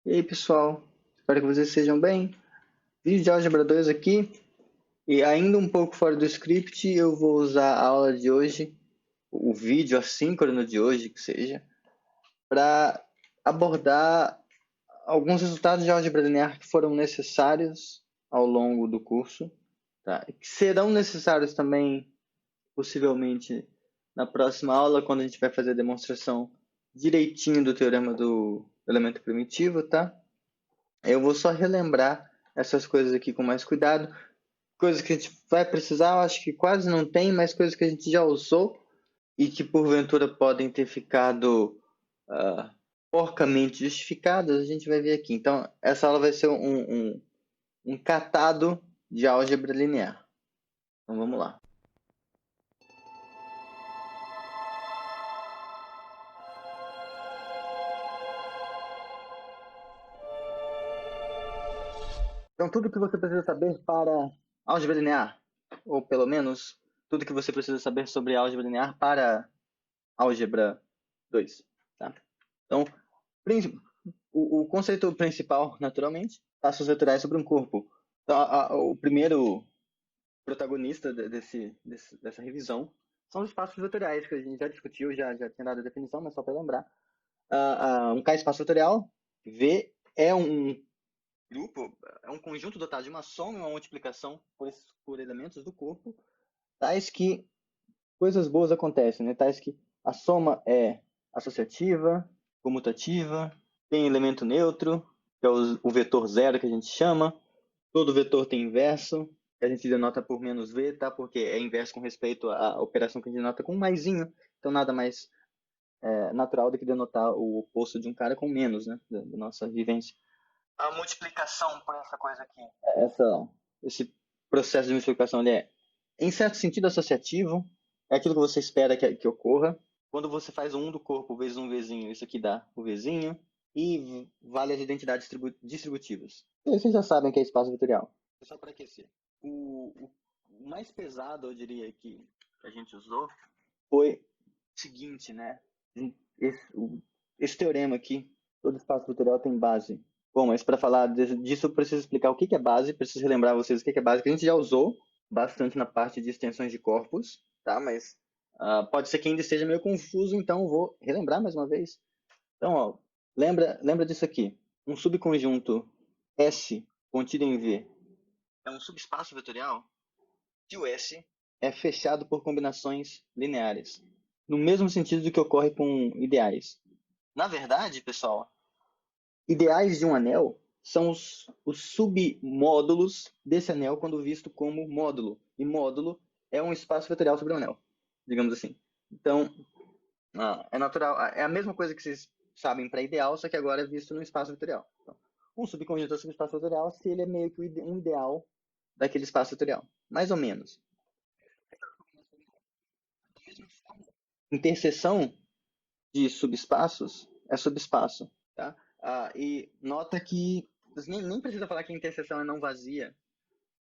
E aí, pessoal? Espero que vocês estejam bem. Vídeo de álgebra 2 aqui. E ainda um pouco fora do script, eu vou usar a aula de hoje, o vídeo assíncrono de hoje, que seja, para abordar alguns resultados de álgebra linear que foram necessários ao longo do curso, tá? E que serão necessários também, possivelmente, na próxima aula, quando a gente vai fazer a demonstração direitinho do teorema do elemento primitivo, tá? Eu vou só relembrar essas coisas aqui com mais cuidado. Coisas que a gente vai precisar, eu acho que quase não tem, mas coisas que a gente já usou e que porventura podem ter ficado porcamente justificadas, a gente vai ver aqui. Então, essa aula vai ser um catado de álgebra linear. Então, vamos lá. Então, tudo que você precisa saber para álgebra linear, ou pelo menos tudo que você precisa saber sobre álgebra linear para álgebra 2, tá? Então, o conceito principal, naturalmente, passos vetoriais sobre um corpo. Então, o primeiro protagonista dessa revisão são os espaços vetoriais, que a gente já discutiu, já tinha dado a definição, mas só para lembrar. Um K-espaço vetorial, V, é um grupo, é um conjunto dotado de uma soma e uma multiplicação por elementos do corpo, tais que coisas boas acontecem, né? Tais que a soma é associativa, comutativa, tem elemento neutro, que é o vetor zero que a gente chama. Todo vetor tem inverso, que a gente denota por menos v, tá? Porque é inverso com respeito à operação que a gente denota com um maisinho. Então nada mais natural do que denotar o oposto de um cara com menos, né? Da nossa vivência. A multiplicação por essa coisa aqui, esse processo de multiplicação, ele é, em certo sentido, associativo. É aquilo que você espera que ocorra. Quando você faz um do corpo vezes um vizinho, isso aqui dá o vizinho. E vale as identidades distributivas. Vocês já sabem que é espaço vetorial. É só para aquecer. O mais pesado, eu diria, que a gente usou foi o seguinte, né? Esse teorema aqui, todo espaço vetorial tem base. Bom, mas para falar disso, eu preciso explicar o que é base, preciso relembrar vocês o que é base, que a gente já usou bastante na parte de extensões de corpos, tá? Mas pode ser que ainda esteja meio confuso, então vou relembrar mais uma vez. Então, ó, lembra disso aqui. Um subconjunto S contido em V é um subespaço vetorial se o S é fechado por combinações lineares, no mesmo sentido do que ocorre com ideais. Na verdade, pessoal, ideais de um anel são os submódulos desse anel quando visto como módulo. E módulo é um espaço vetorial sobre um anel, digamos assim. Então, é natural, é a mesma coisa que vocês sabem para ideal, só que agora é visto no espaço vetorial. Então, um subconjunto é subespaço vetorial se ele é meio que um ideal daquele espaço vetorial, mais ou menos. Interseção de subespaços é subespaço, tá? E nota que nem precisa falar que a interseção é não vazia,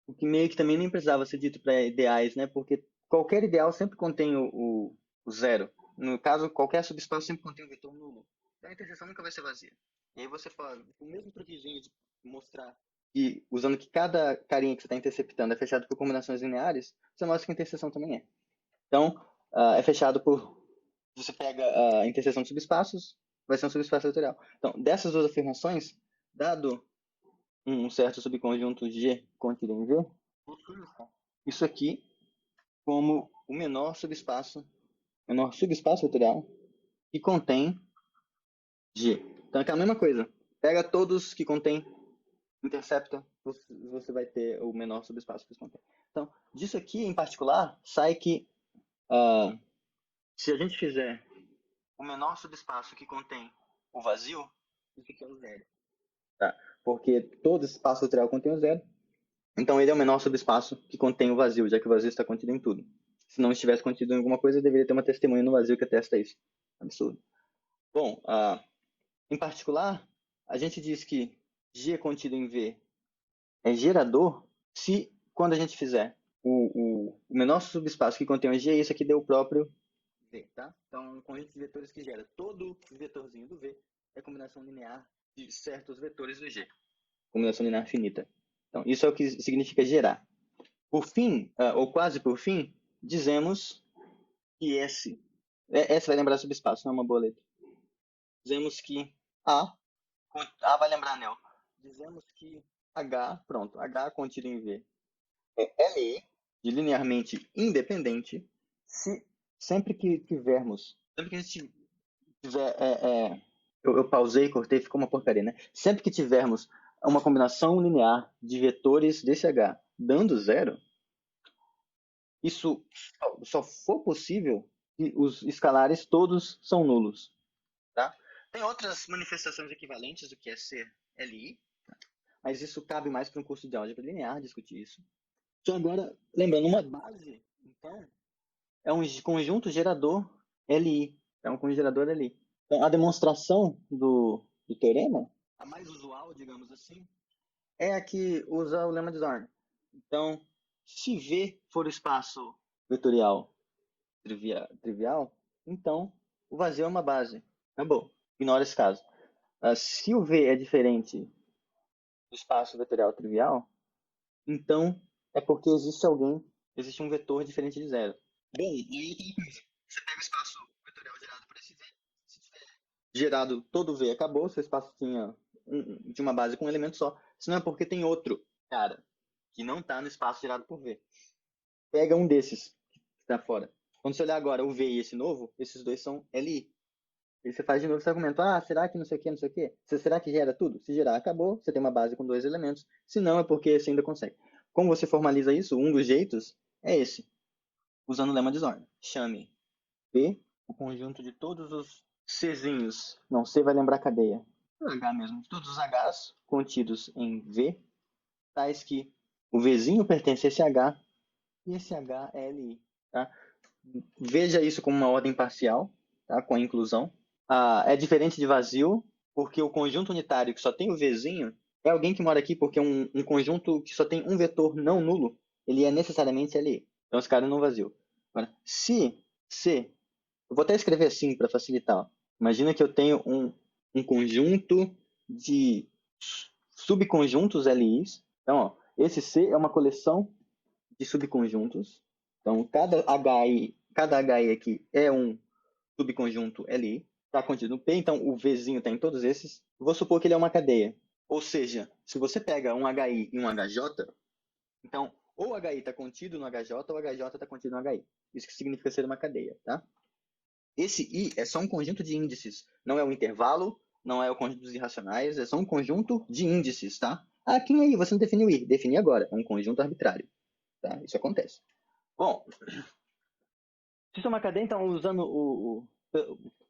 o que meio que também nem precisava ser dito para ideais, né? Porque qualquer ideal sempre contém o zero. No caso, qualquer subespaço sempre contém um vetor nulo. Então a interseção nunca vai ser vazia. E aí você pode, com o mesmo truquezinho de mostrar que, usando que cada carinha que você está interceptando é fechado por combinações lineares, você mostra que a interseção também é. Então, é fechado por... Você pega a interseção de subespaços, vai ser um subespaço vetorial. Então, dessas duas afirmações, dado um certo subconjunto G contido em V, isso aqui como o menor subespaço vetorial que contém G. Então é a mesma coisa. Pega todos que contém, intercepta, você vai ter o menor subespaço que contém. Então, disso aqui em particular, sai que se a gente fizer o menor subespaço que contém o vazio, isso aqui é o zero. Tá? Porque todo espaço vetorial contém o zero. Então ele é o menor subespaço que contém o vazio, já que o vazio está contido em tudo. Se não estivesse contido em alguma coisa, deveria ter uma testemunha no vazio que atesta isso. Absurdo. Bom, em particular, a gente diz que G contido em V é gerador se, quando a gente fizer o menor subespaço que contém o G, isso aqui deu o próprio V, tá? Então, um conjunto de vetores que gera todo vetorzinho do V é combinação linear de certos vetores do G. Combinação linear finita. Então, isso é o que significa gerar. Por fim, ou quase por fim, dizemos que S vai lembrar subespaço, não é uma boa letra. Dizemos que A vai lembrar anel. Dizemos que H contido em V é LI, de linearmente independente, sempre que a gente tiver, eu pausei, cortei, ficou uma porcaria, né? Sempre que tivermos uma combinação linear de vetores desse H dando zero, isso só for possível se os escalares todos são nulos, tá? Tem outras manifestações equivalentes do que é ser LI, mas isso cabe mais para um curso de álgebra linear discutir isso. Então agora, lembrando, uma base, então, é um conjunto gerador LI. É um conjunto gerador LI. Então, a demonstração do teorema, a mais usual, digamos assim, é a que usa o lema de Zorn. Então, se V for o espaço vetorial trivial, então o vazio é uma base. Acabou. Ignora esse caso. Se o V é diferente do espaço vetorial trivial, então é porque existe um vetor diferente de zero. Bom, aí tem coisa. Você pega o espaço vetorial gerado por esse V, se tiver gerado todo V, acabou, seu espaço tinha uma base com um elemento só. Senão é porque tem outro cara que não está no espaço gerado por V. Pega um desses que está fora. Quando você olhar agora o V e esse novo, esses dois são LI. E você faz de novo esse argumento. Será que não sei o que, não sei o que? Será que gera tudo? Se gerar, acabou. Você tem uma base com dois elementos. Se não, é porque você ainda consegue. Como você formaliza isso? Um dos jeitos é esse. Usando o lema de Zorn. Chame P, o conjunto de todos os Czinhos. Não, C vai lembrar cadeia. H mesmo. De todos os Hs contidos em V, tais que o Vzinho pertence a esse H e esse H é LI. Tá? Veja isso como uma ordem parcial, tá? Com a inclusão. É diferente de vazio, porque o conjunto unitário que só tem o Vzinho é alguém que mora aqui porque um conjunto que só tem um vetor não nulo, ele é necessariamente LI. Então esse cara não vazio. Agora, se C, eu vou até escrever assim para facilitar. Imagina que eu tenho um conjunto de subconjuntos LIs. Então, esse C é uma coleção de subconjuntos. Então, cada HI aqui é um subconjunto LI, está contido no P, então o Vzinho está em todos esses. Vou supor que ele é uma cadeia. Ou seja, se você pega um HI e um HJ, então ou o HI está contido no HJ ou o HJ está contido no HI. Isso que significa ser uma cadeia, tá? Esse I é só um conjunto de índices, não é um intervalo, não é o conjunto dos irracionais, é só um conjunto de índices, tá? Quem aí? Você não definiu I, defini agora, é um conjunto arbitrário, tá? Isso acontece. Bom, se isso é uma cadeia, então, usando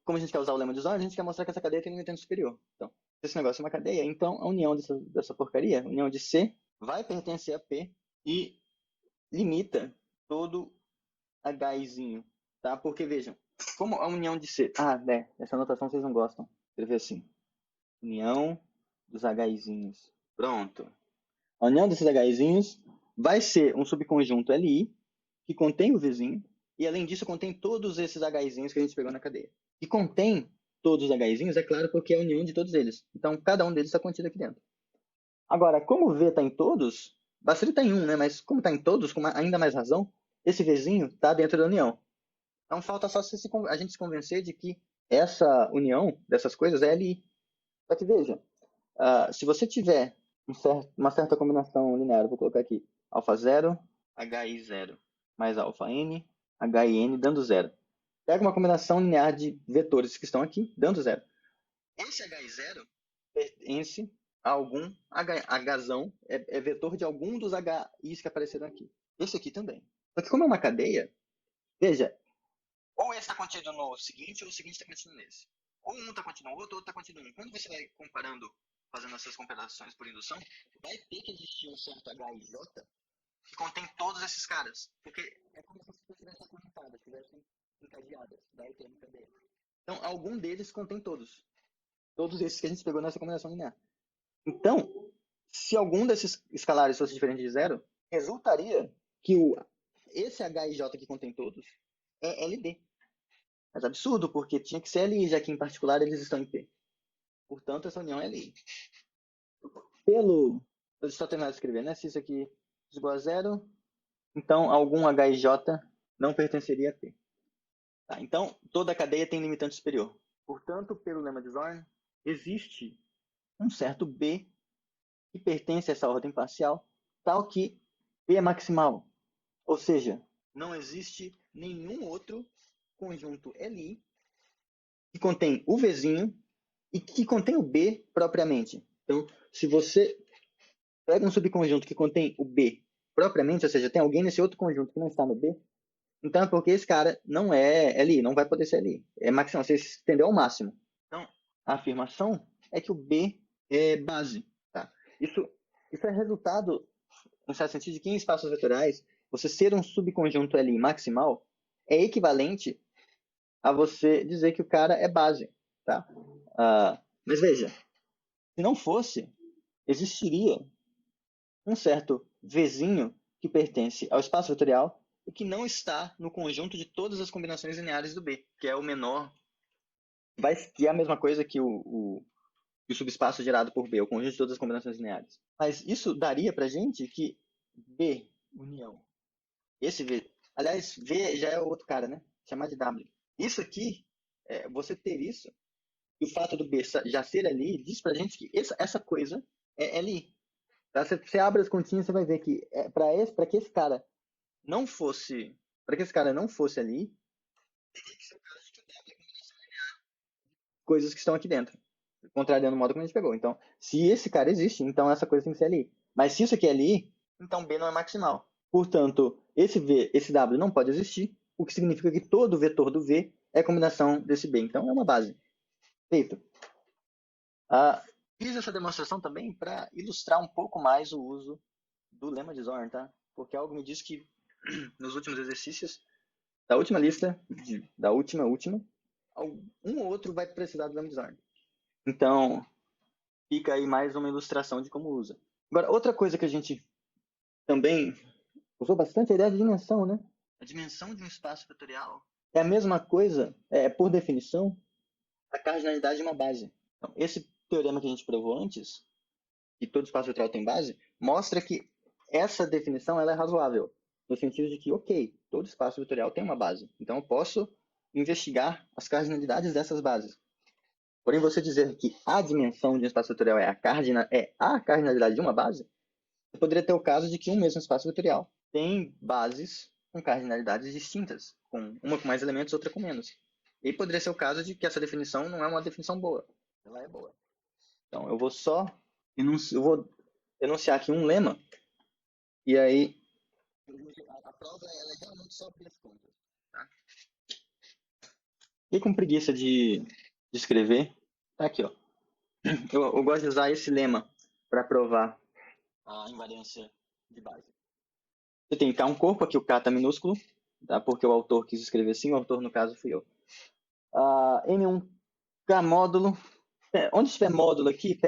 como a gente quer usar o lema de Zorn, a gente quer mostrar que essa cadeia tem um entendo superior. Então, se esse negócio é uma cadeia, então a união dessa porcaria, a união de C, vai pertencer a P e limita todo HIzinho, tá? Porque, vejam, como a união de C... essa anotação vocês não gostam. Escrever assim. União dos HIzinhos. Pronto. A união desses HIzinhos vai ser um subconjunto LI, que contém o Vzinho, e além disso contém todos esses HIzinhos que a gente pegou na cadeia. E contém todos os HIzinhos, é claro, porque é a união de todos eles. Então, cada um deles está contido aqui dentro. Agora, como o V está em todos, basta ele estar em um, né? Mas como está em todos, com ainda mais razão, esse Vzinho está dentro da união. Então, falta só a gente se convencer de que essa união dessas coisas é LI. Só que veja, se você tiver uma certa combinação linear, vou colocar aqui, alfa 0, HI 0, mais alfa n, HIN dando 0. Pega uma combinação linear de vetores que estão aqui, dando 0. Esse HI0 pertence a algum Hzão, é vetor de algum dos HIs que apareceram aqui. Esse aqui também. Só que como é uma cadeia, veja, ou esse está contido no seguinte, ou o seguinte está contido nesse. Ou um está contido no outro está contido em um. Quando você vai comparando, fazendo essas comparações por indução, vai ter que existir um certo HIJ que contém todos esses caras. Porque é como se você tivesse acorrentadas, tivessem encadeadas. Daí tem uma cadeia. Então, algum deles contém todos. Todos esses que a gente pegou nessa combinação linear. Então, se algum desses escalares fosse diferente de zero, resultaria que esse HIJ que contém todos é LD. Mas absurdo, porque tinha que ser LI, já que em particular eles estão em P. Portanto, essa união é li. Pelo... Deixa eu só terminar de escrever, né? Se isso aqui é igual a zero, então algum HIJ não pertenceria a T. Tá, então, toda a cadeia tem limitante superior. Portanto, pelo lema de Zorn, existe um certo B que pertence a essa ordem parcial, tal que B é maximal. Ou seja, não existe nenhum outro conjunto Li que contém o Vzinho e que contém o B propriamente. Então, se você pega um subconjunto que contém o B propriamente, ou seja, tem alguém nesse outro conjunto que não está no B, então é porque esse cara não é Li, não vai poder ser Li. É maximal, você estendeu ao máximo. Então, a afirmação é que o B é base. Tá? Isso é resultado, no certo sentido, de que em espaços vetoriais, você ser um subconjunto Li maximal é equivalente a você dizer que o cara é base. Tá? Mas veja, se não fosse, existiria um certo Vzinho que pertence ao espaço vetorial e que não está no conjunto de todas as combinações lineares do B, que é o menor, que é a mesma coisa que o subespaço gerado por B, o conjunto de todas as combinações lineares. Mas isso daria pra gente que B, união, esse V, aliás, V já é outro cara, né? Chamar de W. Isso aqui, você ter isso, e o fato do B já ser ali, diz pra gente que essa coisa é ali. Tá? Você abre as continhas, você vai ver que para que esse cara não fosse, para que esse cara não fosse ali, coisas que estão aqui dentro, contrariando o modo como a gente pegou. Então, se esse cara existe, então essa coisa tem que ser ali. Mas se isso aqui é ali, então B não é maximal. Portanto, esse V, esse W não pode existir, o que significa que todo vetor do V é combinação desse B. Então, é uma base. Feito. Fiz essa demonstração também para ilustrar um pouco mais o uso do lema de Zorn, tá? Porque algo me diz que nos últimos exercícios da última lista, da última, um ou outro vai precisar do lema de Zorn. Então, fica aí mais uma ilustração de como usa. Agora, outra coisa que a gente também usou bastante é a ideia de dimensão, né? A dimensão de um espaço vetorial é a mesma coisa, por definição, a cardinalidade de uma base. Então, esse teorema que a gente provou antes, que todo espaço vetorial tem base, mostra que essa definição ela é razoável, no sentido de que, ok, todo espaço vetorial tem uma base, então eu posso investigar as cardinalidades dessas bases. Porém, você dizer que a dimensão de um espaço vetorial é a cardinalidade de uma base, você poderia ter o caso de que um mesmo espaço vetorial tem bases com cardinalidades distintas, uma com mais elementos, outra com menos. E poderia ser o caso de que essa definição não é uma definição boa. Ela é boa. Então, eu vou enunciar aqui um lema, e aí a prova ela é realmente só abrir as contas. Tá? E com preguiça de escrever, tá aqui, ó. Eu gosto de usar esse lema para provar a invariância de base. Você tem K um corpo, aqui o K está minúsculo, tá? Porque o autor quis escrever assim, o autor no caso fui eu. M1K módulo. Onde estiver módulo aqui,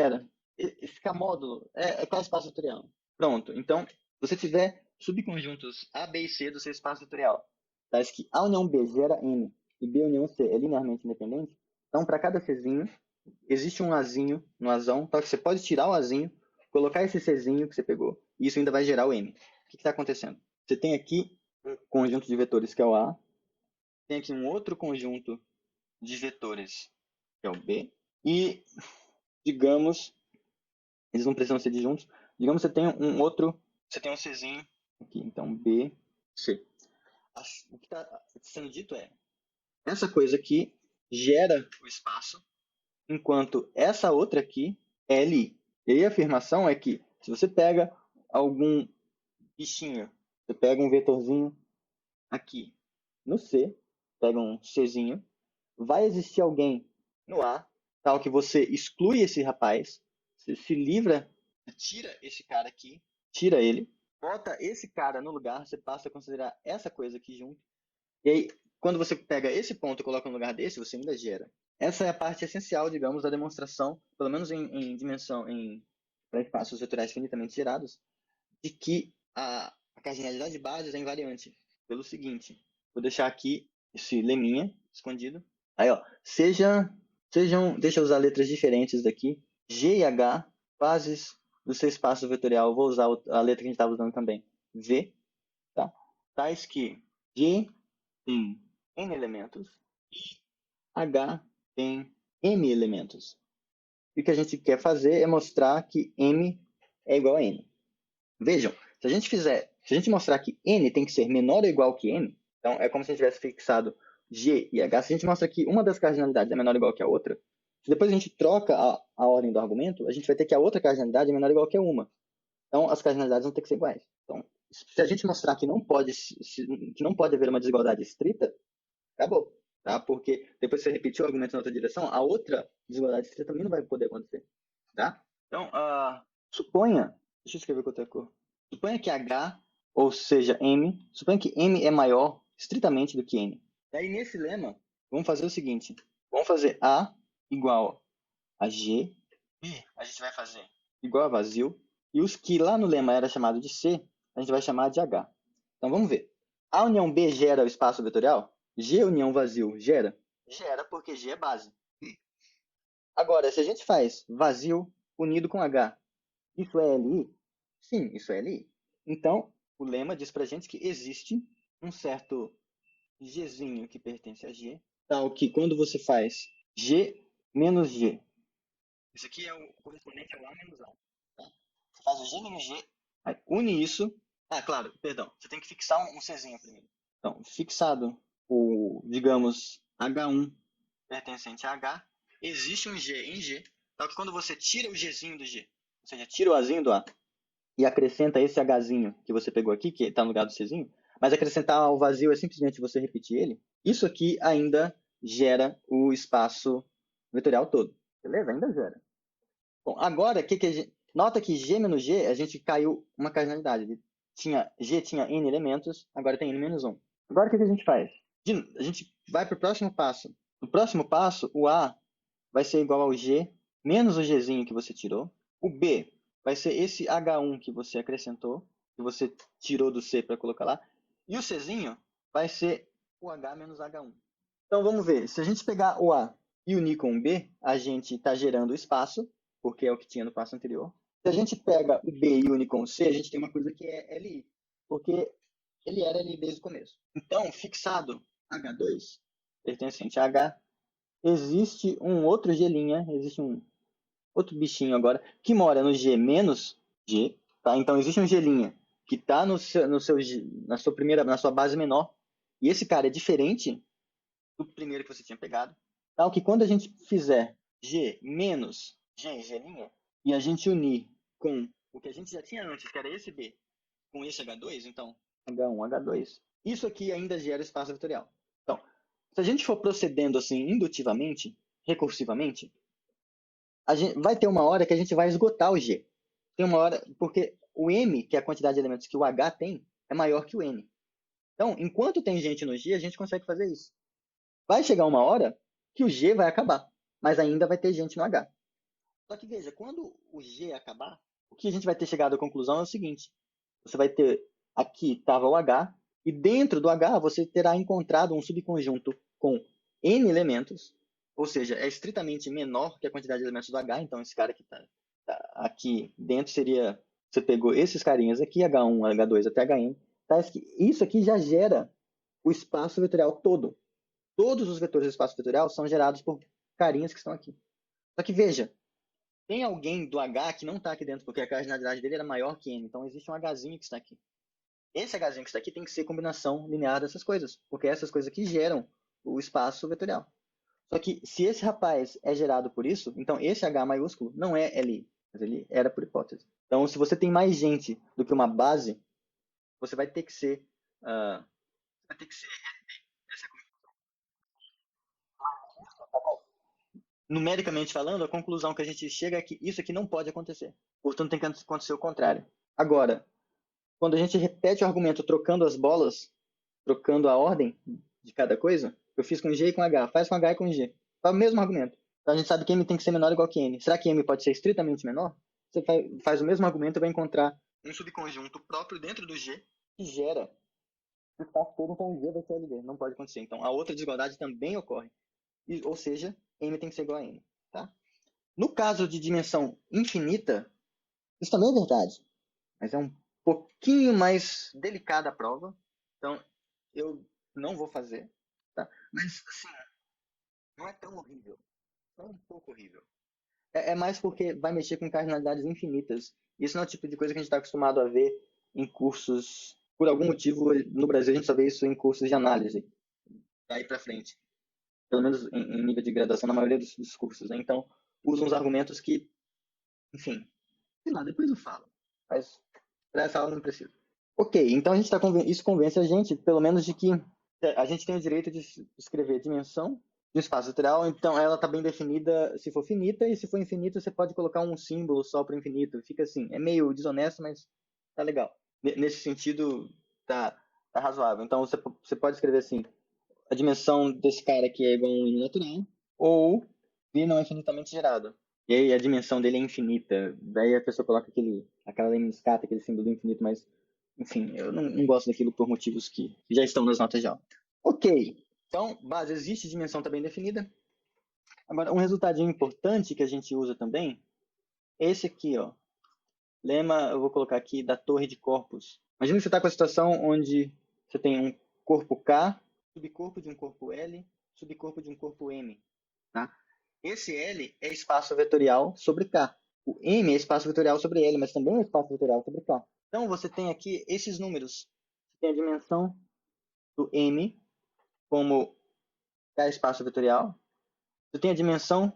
esse K módulo é qual espaço vetorial? Pronto, então, se você tiver subconjuntos A, B e C do seu espaço vetorial, tá? Que A união B gera M e B união C é linearmente independente, então para cada Czinho, existe um Azinho no Azão, tá? Que você pode tirar o Azinho, colocar esse Czinho que você pegou, e isso ainda vai gerar o M. O que está acontecendo? Você tem aqui um conjunto de vetores que é o A, tem aqui um outro conjunto de vetores que é o B, e, digamos, eles não precisam ser disjuntos, digamos que você tem você tem um Czinho aqui, então B, C. O que está sendo dito é, essa coisa aqui gera o espaço, enquanto essa outra aqui é Li. E aí a afirmação é que, se você pega algum bichinho, você pega um vetorzinho aqui no C, pega um Czinho, vai existir alguém no A, tal que você exclui esse rapaz, você se livra, tira esse cara aqui, tira ele, bota esse cara no lugar, você passa a considerar essa coisa aqui junto, e aí quando você pega esse ponto e coloca no lugar desse, você ainda gera. Essa é a parte essencial, digamos, da demonstração, pelo menos em dimensão, para espaços vetoriais finitamente gerados, de que a cardinalidade de bases é invariante. Pelo seguinte, vou deixar aqui esse leminha escondido. Aí, ó, seja Deixa eu usar letras diferentes daqui. G e H, bases do seu espaço vetorial. Eu vou usar a letra que a gente estava usando também. V, tá? Tais que G tem N elementos e H tem M elementos. E o que a gente quer fazer é mostrar que M é igual a N. Vejam, se a gente mostrar que N tem que ser menor ou igual que M, então é como se a gente tivesse fixado G e H. Se a gente mostra que uma das cardinalidades é menor ou igual que a outra, se depois a gente troca a ordem do argumento, a gente vai ter que a outra cardinalidade é menor ou igual que a uma. Então as cardinalidades vão ter que ser iguais. Então, se a gente mostrar que não pode haver uma desigualdade estrita, acabou. Tá? Porque depois que você repetir o argumento na outra direção, a outra desigualdade estrita também não vai poder acontecer. Tá? Então, suponha, deixa eu escrever com outra cor. Suponha que H, ou seja, M, suponha que M é maior estritamente do que N. Daí, nesse lema, vamos fazer o seguinte. Vamos fazer A igual a G, B a gente vai fazer igual a vazio, e os que lá no lema era chamado de C, a gente vai chamar de H. Então, vamos ver. A união B gera o espaço vetorial? G união vazio gera? Gera, porque G é base. Agora, se a gente faz vazio unido com H, isso é LI? Sim, isso é LI. Então, o lema diz pra gente que existe um certo Gzinho que pertence a G, tal que quando você faz G menos G, isso aqui é o correspondente ao A menos A. Tá? Você faz o G menos G, aí une isso. Claro, perdão, você tem que fixar um Czinho primeiro. Então, fixado o, digamos, H1 pertencente a H, existe um G em G, tal que quando você tira o Gzinho do G, ou seja, tira o Azinho do A, e acrescenta esse Hzinho que você pegou aqui, que está no lugar do Czinho, mas acrescentar ao vazio é simplesmente você repetir ele, isso aqui ainda gera o espaço vetorial todo. Beleza? Ainda gera. Bom, agora, nota que G menos G, a gente caiu uma cardinalidade. G tinha N elementos, agora tem N menos 1. Agora, o que a gente faz? A gente vai para o próximo passo. No próximo passo, o A vai ser igual ao G menos o Gzinho que você tirou. O B vai ser esse H1 que você acrescentou, que você tirou do C para colocar lá. E o Czinho vai ser o H menos H1. Então vamos ver. Se a gente pegar o A e unir com o B, a gente está gerando o espaço, porque é o que tinha no passo anterior. Se a gente pega o B e une com o C, a gente tem uma coisa que é LI, porque ele era LI desde o começo. Então, fixado H2, pertencente a H, existe um outro G', existe um outro bichinho agora, que mora no G menos G, tá? Então existe um G' que está na sua base menor, e esse cara é diferente do primeiro que você tinha pegado, tal que quando a gente fizer G menos G, G', e a gente unir com o que a gente já tinha antes, que era esse B, com esse H2, então H1, H2, isso aqui ainda gera espaço vetorial. Então, se a gente for procedendo assim indutivamente, recursivamente, vai ter uma hora que a gente vai esgotar o G. Tem uma hora, porque o M, que é a quantidade de elementos que o H tem, é maior que o N. Então, enquanto tem gente no G, a gente consegue fazer isso. Vai chegar uma hora que o G vai acabar, mas ainda vai ter gente no H. Só que veja, quando o G acabar, o que a gente vai ter chegado à conclusão é o seguinte: você vai ter, aqui estava o H, e dentro do H você terá encontrado um subconjunto com N elementos, ou seja, é estritamente menor que a quantidade de elementos do H, então esse cara que está aqui dentro seria, você pegou esses carinhas aqui, H1, H2 até Hn, tá? Isso aqui já gera o espaço vetorial todo. Todos os vetores do espaço vetorial são gerados por carinhas que estão aqui. Só que veja, tem alguém do H que não está aqui dentro, porque a cardinalidade dele era maior que N, então existe um Hzinho que está aqui. Esse Hzinho que está aqui tem que ser combinação linear dessas coisas, porque essas coisas aqui geram o espaço vetorial. Só que se esse rapaz é gerado por isso, então esse H maiúsculo não é LI, mas ele era por hipótese. Então, se você tem mais gente do que uma base, você vai ter que ser numericamente falando, a conclusão que a gente chega é que isso aqui não pode acontecer. Portanto, tem que acontecer o contrário. Agora, quando a gente repete o argumento trocando as bolas, trocando a ordem de cada coisa, eu fiz com G e com H, faz com H e com G. É o mesmo argumento. Então a gente sabe que M tem que ser menor ou igual que N. Será que M pode ser estritamente menor? Você faz o mesmo argumento e vai encontrar um subconjunto próprio dentro do G que gera o espaço todo, então o G vai ser LG. Não pode acontecer. Então a outra desigualdade também ocorre. Ou seja, m tem que ser igual a n. Tá? No caso de dimensão infinita, isso também é verdade, mas é um pouquinho mais delicada a prova, então eu não vou fazer. Tá? Mas, assim, não é tão horrível, é um pouco horrível. É mais porque vai mexer com cardinalidades infinitas. Isso não é o tipo de coisa que a gente está acostumado a ver em cursos. Por algum motivo, no Brasil, a gente só vê isso em cursos de análise, daí para frente. Pelo menos em nível de graduação, na maioria dos cursos. Né? Então, usam uns argumentos que, enfim, sei lá, depois eu falo. Mas para essa aula não precisa. Ok, então a gente tá isso convence a gente, pelo menos, de que a gente tem o direito de escrever a dimensão de um espaço literal, então ela está bem definida se for finita, e se for infinito você pode colocar um símbolo só para o infinito. Fica assim, é meio desonesto, mas tá legal. Nesse sentido, tá razoável. Então você pode escrever assim, a dimensão desse cara aqui é igual a um n natural, ou v não é infinitamente gerado. E aí a dimensão dele é infinita. Daí a pessoa coloca aquela lemniscata, aquele símbolo do infinito, mas, enfim, eu não gosto daquilo por motivos que já estão nas notas de aula. Ok, então, base, existe dimensão também definida. Agora, um resultadinho importante que a gente usa também é esse aqui, ó. Lema, eu vou colocar aqui, da torre de corpos. Imagina que você está com a situação onde você tem um corpo K, subcorpo de um corpo L, subcorpo de um corpo M. Tá? Esse L é espaço vetorial sobre K. O M é espaço vetorial sobre L, mas também é espaço vetorial sobre K. Então você tem aqui esses números. Você tem a dimensão do M como K espaço vetorial. Você tem a dimensão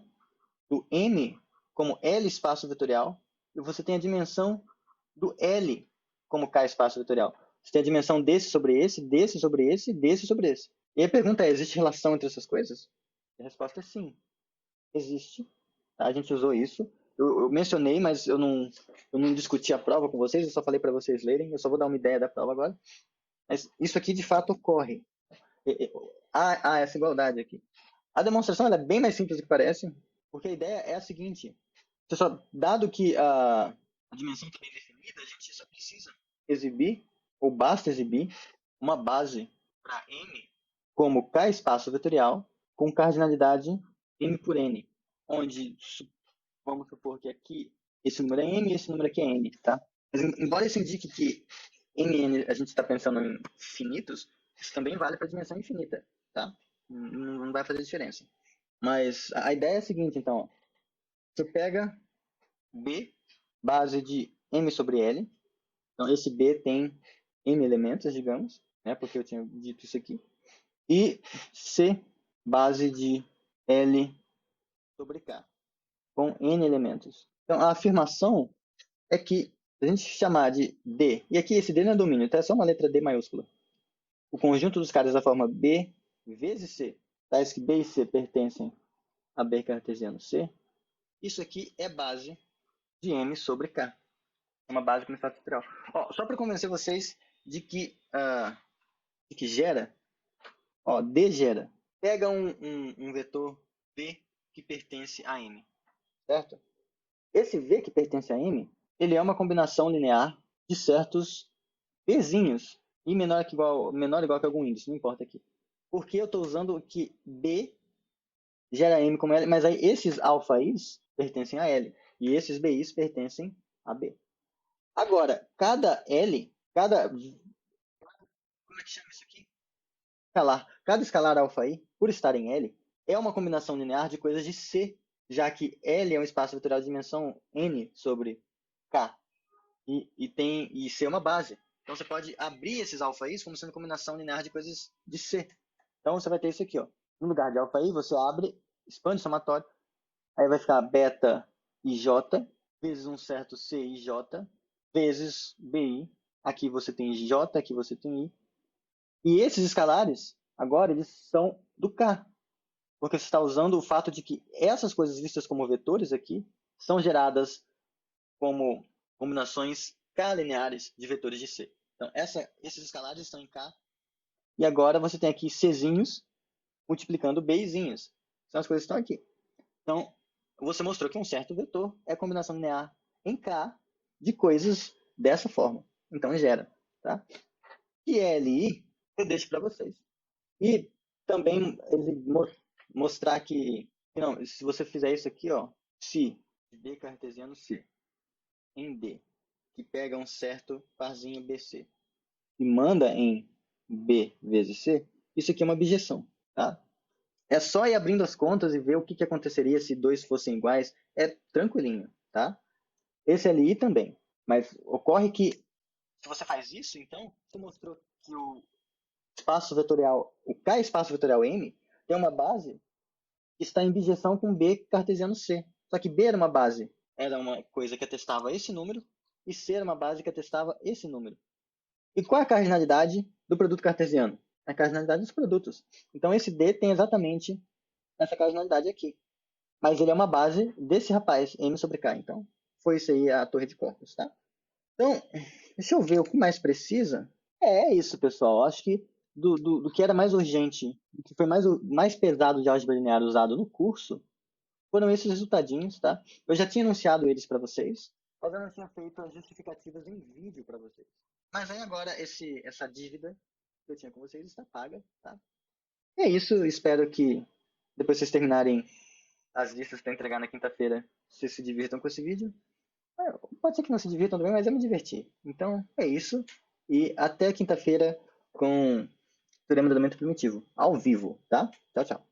do M como L espaço vetorial. E você tem a dimensão do L como K espaço vetorial. Você tem a dimensão desse sobre esse, desse sobre esse, desse sobre esse. E a pergunta é, existe relação entre essas coisas? E a resposta é sim. Existe. Tá? A gente usou isso. Eu mencionei, mas eu não discuti a prova com vocês, eu só falei para vocês lerem. Eu só vou dar uma ideia da prova agora. Mas isso aqui de fato ocorre. Há essa igualdade aqui. A demonstração ela é bem mais simples do que parece, porque a ideia é a seguinte. Dado que a dimensão está bem definida, a gente só precisa exibir, ou basta exibir, uma base para M como K espaço vetorial com cardinalidade M por N, onde vamos supor que aqui esse número é M e esse número aqui é N, tá? Mas, embora isso indique que M e N a gente está pensando em finitos, isso também vale para a dimensão infinita, tá? Não vai fazer diferença. Mas a ideia é a seguinte, então, ó. Você pega B, base de M sobre L. Então, esse B tem M elementos, digamos, né? Porque eu tinha dito isso aqui. E C, base de L sobre K, com N elementos. Então, a afirmação é que, se a gente chamar de D, e aqui esse D não é domínio, então é só uma letra D maiúscula. O conjunto dos caras da forma B vezes C, tais que B e C pertencem a B cartesiano C, isso aqui é base de M sobre K. É uma base com espaço vetorial. Só para convencer vocês de que gera, D gera. Pega um vetor V que pertence a M, certo? Esse V que pertence a M, ele é uma combinação linear de certos Bzinhos, e menor igual que algum índice, não importa aqui. Porque eu estou usando que B gera M como L, mas aí esses alfa-Is pertencem a L, e esses BIs pertencem a B. Agora, cada como é que chama isso aqui? Cada escalar alfa-I, por estar em L, é uma combinação linear de coisas de C, já que L é um espaço vetorial de dimensão N sobre K, e C é uma base. Então você pode abrir esses alfa-Is como sendo combinação linear de coisas de C. Então você vai ter isso aqui, ó. No lugar de alfa-I, você abre, expande o somatório, aí vai ficar beta IJ vezes um certo CIJ vezes BI. Aqui você tem J, aqui você tem I. E esses escalares, agora, eles são do K. Porque você está usando o fato de que essas coisas vistas como vetores aqui são geradas como combinações K-lineares de vetores de C. Então, esses escalares estão em K. E agora você tem aqui Czinhos multiplicando Bzinhos. São as coisas que estão aqui. Então, você mostrou que um certo vetor é a combinação linear em K de coisas dessa forma. Então, gera. Tá? E LI, eu deixo para vocês. E também mostrar que Não, se você fizer isso aqui, ó, se B cartesiano C em D, que pega um certo parzinho BC e manda em B vezes C, isso aqui é uma objeção, tá? É só ir abrindo as contas e ver o que aconteceria se dois fossem iguais. É tranquilinho, tá? Esse LI também. Mas ocorre que, se você faz isso, então, você mostrou que o espaço vetorial, o K espaço vetorial M, tem uma base que está em bijeção com B cartesiano C. Só que B era uma coisa que atestava esse número, e C era uma base que atestava esse número. E qual é a cardinalidade do produto cartesiano? A cardinalidade dos produtos. Então esse D tem exatamente essa cardinalidade aqui. Mas ele é uma base desse rapaz, M sobre K. Então, foi isso aí a torre de corpos, tá? Então, deixa eu ver o que mais precisa. É isso, pessoal. Acho que do que era mais urgente, do que foi mais pesado de álgebra linear usado no curso, foram esses resultadinhos, tá? Eu já tinha anunciado eles para vocês, mas eu não tinha feito as justificativas em vídeo para vocês. Mas aí agora essa dívida que eu tinha com vocês está paga, tá? E é isso. Espero que depois vocês terminarem as listas para entregar na quinta-feira, vocês se divirtam com esse vídeo. Pode ser que não se divirtam também, mas eu me diverti. Então é isso. E até quinta-feira com Teorema do Elemento Primitivo, ao vivo, tá? Tchau, tchau.